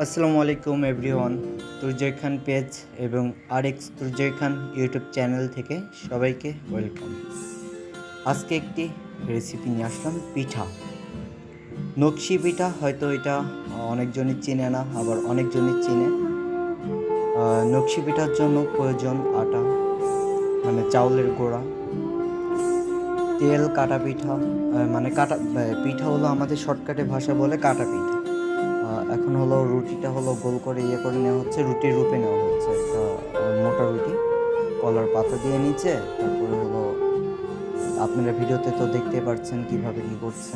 আসসালামু আলাইকুম এভরিওয়ান। তুর্জয় খান পেজ এবং আরএক্স তুর্জয় খান ইউটিউব চ্যানেল থেকে সবাইকে ওয়েলকাম। আজকে একটি রেসিপি নিয়ে আসলাম, পিঠা, নকশি পিঠা। হয়তো এটা অনেকজনই চিনে না, আবার অনেকজনই চিনে। নকশি পিঠার জন্য প্রয়োজন আটা, মানে চাউলের গোড়া, তেল, কাটা পিঠা, মানে কাটা পিঠা হলো আমাদের শর্টকাটে ভাষা বলে কাটা পিঠা। এখন হলো রুটিটা হলো গোল করে করে নেওয়া হচ্ছে, রুটির রূপে নেওয়া হচ্ছে। একটা মোটা রুটি কলার পাতা দিয়ে নিচে, তারপরে হলো আপনারা ভিডিওতে তো দেখতে পাচ্ছেন কিভাবে কি করছে।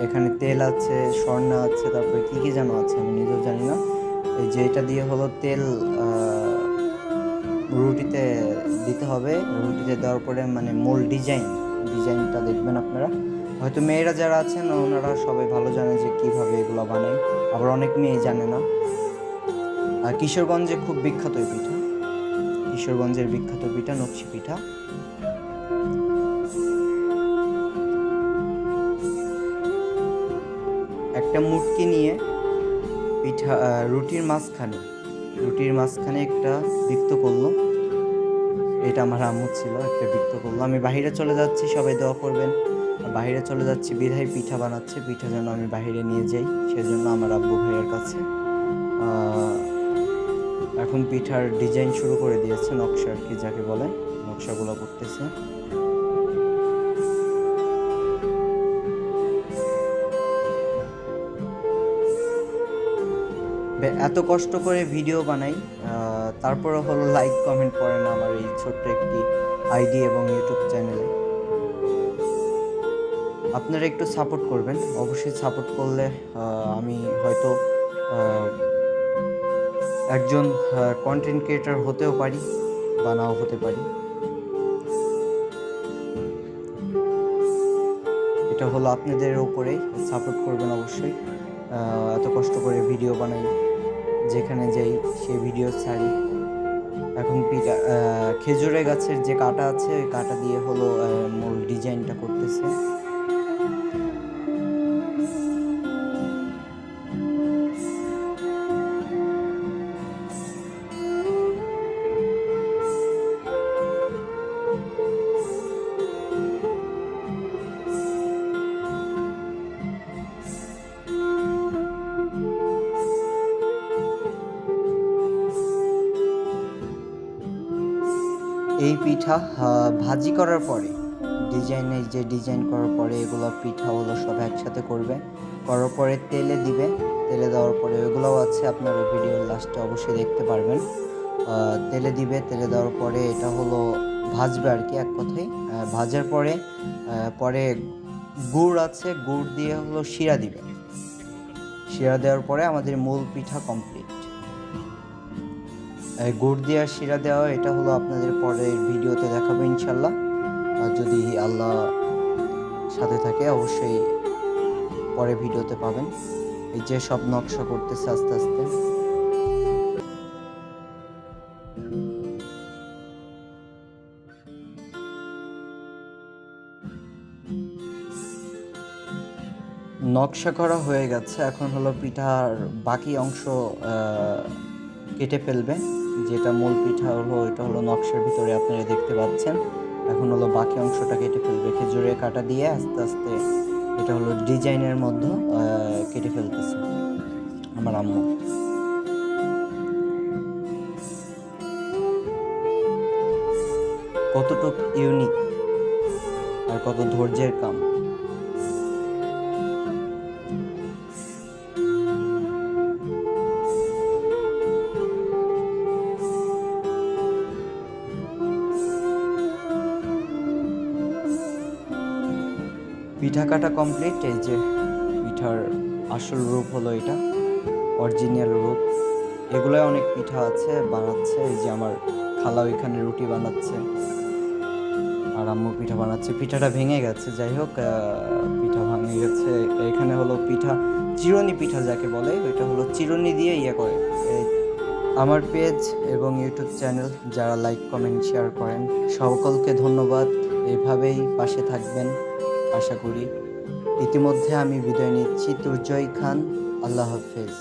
এখানে তেল আছে, স্বর্ণা আছে, তারপরে কি কি যেন আছে, আমি নিজেও জানি না। এই যে এটা দিয়ে হলো তেল রুটিতে দিতে হবে। রুটিতে দেওয়ার পরে মানে মূল ডিজাইনটা দেখবেন আপনারা। হয়তো মেয়েরা যারা আছেন ওনারা সবাই ভালো জানে যে কিভাবে এগুলো বানায়, আবার অনেক মেয়ে জানে না। আর কিশোরগঞ্জে খুব বিখ্যাত এই পিঠা, কিশোরগঞ্জের বিখ্যাত পিঠা নকশি পিঠা। একটা মুটকি নিয়ে পিঠা রুটির মাঝখানে একটা বৃত্ত করলো। এটা আমার আম্মু ছিল, একটা বৃত্ত করলো। আমি বাহিরে চলে যাচ্ছি, সবাই দোয়া করবেন। বাহিরে চলে যাচ্ছি বিধায় পিঠা বানাচ্ছে, পিঠা যেন আমি বাহিরে নিয়ে যাই, সেজন্য আমার আব্বু ভাইয়ের কাছে। এখন পিঠার ডিজাইন শুরু করে দিয়েছে, নকশা আর কি যাকে বলে, নকশাগুলো করতেছে। এত কষ্ট করে ভিডিও বানাই, তারপরে হলো লাইক কমেন্ট করে না আমার এই ছোট্ট একটি আইডি এবং ইউটিউব চ্যানেলে। আপনারা একটু সাপোর্ট করবেন, অবশ্যই সাপোর্ট করলে আমি হয়তো একজন কন্টেন্ট ক্রিয়েটর হতেও পারি বা নাও হতে পারি। এটা হলো আপনাদের উপরেই, সাপোর্ট করবেন অবশ্যই। এত কষ্ট করে ভিডিও বানাই, যেখানে যাই সেই ভিডিও ছাড়ি। এখন পিঠা খেজুরের গাছের যে কাটা আছে ওই কাটা দিয়ে হলো মূল ডিজাইনটা করতেছে। এই পিঠা ভাজি করার পরে, ডিজাইন করার পরে এগুলো পিঠা হলো সব একসাথে করবে, করার পরে তেলে দিবে। তেলে দেওয়ার পরে ওইগুলোও আছে, আপনারা ভিডিওর লাস্টে অবশ্যই দেখতে পারবেন। তেলে দিবে, তেলে দেওয়ার পরে এটা হলো ভাজবে আর কি, এক কথায়। ভাজার পরে পরে গুড় আছে, গুড় দিয়ে হলো শিরা দিবে। শিরা দেওয়ার পরে আমাদের মূল পিঠা কমপ্লিট। গুড় দিয়ে শিরা দেওয়া, এটা হলো আপনাদের পরের ভিডিওতে দেখাবো ইনশাল্লাহ। আর যদি আল্লাহ সাথে থাকে অবশ্যই পরে ভিডিওতে পাবেন। এই যে সব নকশা করতেছে আস্তে আস্তে। নকশা করা হয়ে গেছে, এখন হলো পিঠার বাকি অংশ কেটে ফেলবে। যেটা মূল পিঠা হলো এটা হলো নকশার ভিতরে আপনারা দেখতে পাচ্ছেন। এখন হলো বাকি অংশটা কেটে ফেলবে খেজুরের কাটা দিয়ে, আস্তে আস্তে এটা হলো ডিজাইনের মধ্যে কেটে ফেলতেছে আমার আম্মু। কতটুক ইউনিক আর কত ধৈর্যের কাম। পিঠা কাটা কমপ্লিট। এই যে পিঠার আসল রূপ হলো এটা, অরিজিনাল রূপ। এগুলোই অনেক পিঠা আছে বানাচ্ছে। এই যে আমার খালা ওইখানে রুটি বানাচ্ছে আর আম্মু পিঠা বানাচ্ছে। পিঠাটা ভেঙে গেছে, যাই হোক, পিঠা ভেঙে গেছে। এখানে হলো পিঠা, চিরুনি পিঠা যাকে বলে, ওইটা হলো চিরুনি দিয়ে করে। আমার পেজ এবং ইউটিউব চ্যানেল যারা লাইক কমেন্ট শেয়ার করেন সকলকে ধন্যবাদ। এভাবেই পাশে থাকবেন আশা করি। ইতিমধ্যে আমি বিদায় নিচ্ছি। তুর্জয় খান, আল্লাহ হাফেজ।